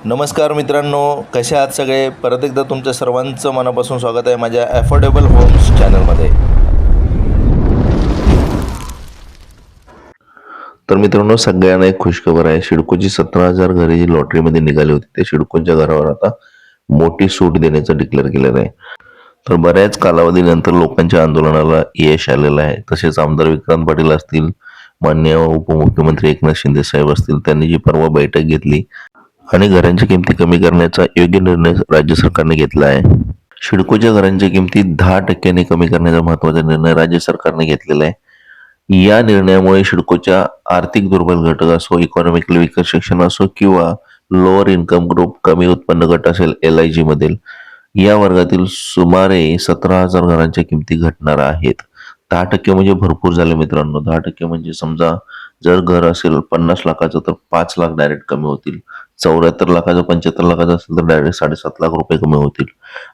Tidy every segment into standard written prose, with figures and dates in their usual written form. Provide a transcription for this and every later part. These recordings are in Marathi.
नमस्कार मित्रांनो, कसे आहात सगळे. परत एकदा तुमच्या सर्वांचं मनापासून स्वागत आहे माझ्या अफोर्डेबल होम्स चॅनलमध्ये. तर मित्रांनो, सगळ्यांना एक खुशखबर आहे. सिडकोची 17,000 घरे जी लॉटरीमध्ये निघाली होती ते सिडकोच्या घरावर आता मोठी सूट देण्याचं डिक्लेअर केलेलं आहे. तर बऱ्याच कालावधीनंतर लोकांच्या आंदोलनाला यश आलेलं आहे. तसेच आमदार विक्रांत पाटील असतील, माननीय उपमुख्यमंत्री एकनाथ शिंदे साहेब असतील, त्यांनी जी परवा बैठक घेतली आणि घरांच्या किमती कमी करण्याचा योग्य निर्णय राज्य सरकारने घेतला आहे. सिडकोच्या घरांच्या किमती 10% कमी करण्याचा महत्त्वाचा निर्णय राज्य सरकारने घेतलेला आहे. या निर्णयामुळे सिडकोच्या आर्थिक दुर्बल घटक असो, इकॉनॉमिकली विकर सेक्शन असो किंवा लोअर इन्कम ग्रुप, कमी उत्पन्न गट असेल LIG मधील, या वर्गातील सुमारे 17,000 घरांच्या किमती घटणार आहेत. 10% म्हणजे भरपूर झाले मित्रांनो. 10% म्हणजे समजा जर घर असेल 50 लाखाचं तर 5 लाख डायरेक्ट कमी होतील. 74 लाखाचं 75 लाखाचं असेल तर डायरेक्ट 7.5 लाख रुपये कमी होतील.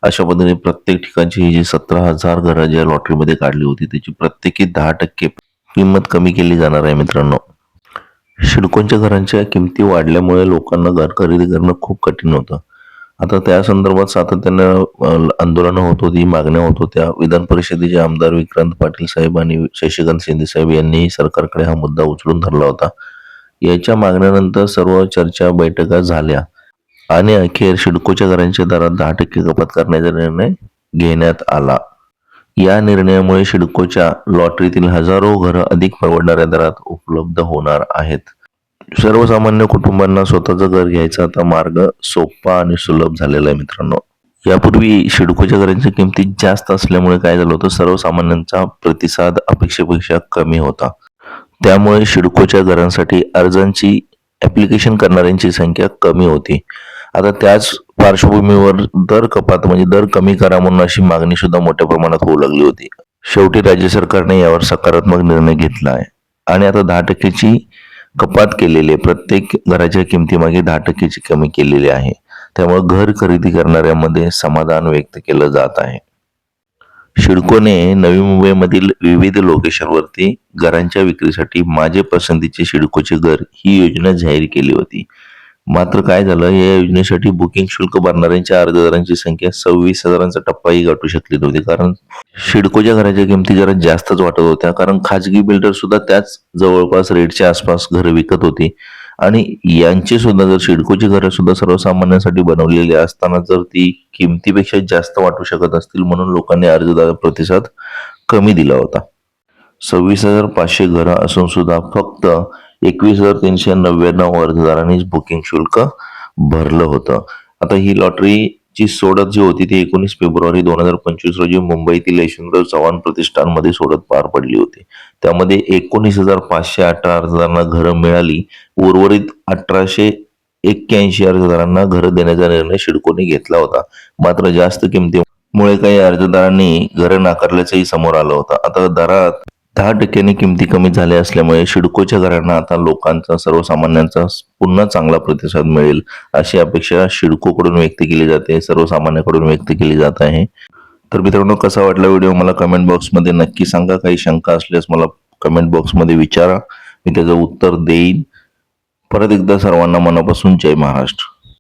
अशा पद्धतीने प्रत्येक ठिकाणची ही जी 17,000 घरं ज्या लॉटरीमध्ये काढली होती त्याची प्रत्येकी 10% किंमत कमी केली जाणार आहे मित्रांनो. सिडकोच्या घरांच्या किमती वाढल्यामुळे लोकांना घर खरेदी करणं खूप कठीण होतं. आता त्या संदर्भात सातत्यानं आंदोलनं होत होती, मागण्या होत होत्या. विधान परिषदेचे आमदार विक्रांत पाटील साहेब आणि शशिकांत शिंदे साहेब यांनी सरकारकडे हा मुद्दा उचलून धरला होता. याच्या मागण्यानंतर सर्व चर्चा, बैठका झाल्या आणि अखेर सिडकोच्या घरांच्या दरात 10% कपात करण्याचा निर्णय घेण्यात आला. या निर्णयामुळे सिडकोच्या लॉटरीतील हजारो घरं अधिक परवडणाऱ्या दरात उपलब्ध होणार आहेत. सर्वसामान्य कुटुंबांना स्वतःचं घर घ्यायचा आता मार्ग सोपा आणि सुलभ झालेला आहे मित्रांनो. यापूर्वी सिडकोच्या घरांच्या किमती जास्त असल्यामुळे काय झालं होतं, सर्वसामान्यांचा प्रतिसाद अपेक्षेपेक्षा कमी होता. त्यामुळे सिडकोच्या घरांसाठी अर्जांची ऍप्लिकेशन करणाऱ्यांची संख्या कमी होती. आता त्याच पार्श्वभूमीवर दर कपात म्हणजे दर कमी करा म्हणून अशी मागणी सुद्धा मोठ्या प्रमाणात होऊ लागली होती. शेवटी राज्य सरकारने यावर सकारात्मक निर्णय घेतला आहे आणि आता 10%ची कपात केलेली आहे. प्रत्येक घराच्या किमतीमागे 10%ची कमी केलेली आहे. त्यामुळे घर खरेदी करणाऱ्यांमध्ये समाधान व्यक्त केलं जात आहे. सिडकोने नवी मुंबईमधील विविध लोकेशनवरती घरांच्या विक्रीसाठी माझे पसंतीचे सिडकोचे घर ही योजना जाहीर केली होती. मात्र काय झालं, या योजनेसाठी बुकिंग शुल्क भरणाऱ्यांच्या अर्जदारांची संख्या 26,000चा टप्पाही गाठू शकली नव्हती. कारण सिडकोच्या घराच्या किमती जरा जास्तच वाटत होत्या. कारण खाजगी बिल्डर सुद्धा त्याच जवळपास रेटच्या आसपास घरं विकत होती आणि यांची सुद्धा जर सिडकोची घरं सुद्धा सर्वसामान्यांसाठी बनवलेली असताना जर ती किमतीपेक्षा जास्त वाटू शकत असतील म्हणून लोकांनी अर्जदार प्रतिसाद कमी दिला होता. 26,500 घरं असून सुद्धा फक्त 21,399 अर्जदारांनीच बुकिंग शुल्क भरलं होतं. आता ही लॉटरीची सोडत जी होती ती 19 फेब्रुवारी 2025 रोजी मुंबईतील यशवंतराव चव्हाण प्रतिष्ठानमध्ये सोडत पार पडली होती. त्यामध्ये 19,518 अर्जदारांना घरं मिळाली. उर्वरित 1,881 अर्जदारांना घरं देण्याचा निर्णय सिडकोने घेतला होता. मात्र जास्त किमतीमुळे काही अर्जदारांनी घरं नाकारल्याचंही समोर आलं होतं. आता दरात 10% किमती कमी झाल्या असल्यामुळे सिडकोच्या घरांना आता लोकांचा, सर्वसामान्यांचा पुन्हा चांगला प्रतिसाद मिळेल अशी अपेक्षा सिडकोकडून व्यक्त केली जाते, सर्वसामान्यांकडून व्यक्त केली जात आहे. तर मित्रांनो, कसा वाटला व्हिडिओ मला कमेंट बॉक्समध्ये नक्की सांगा. काही शंका असल्यास मला कमेंट बॉक्समध्ये विचारा, मी त्याचं उत्तर देईन. परत एकदा सर्वांना मनापासून जय महाराष्ट्र.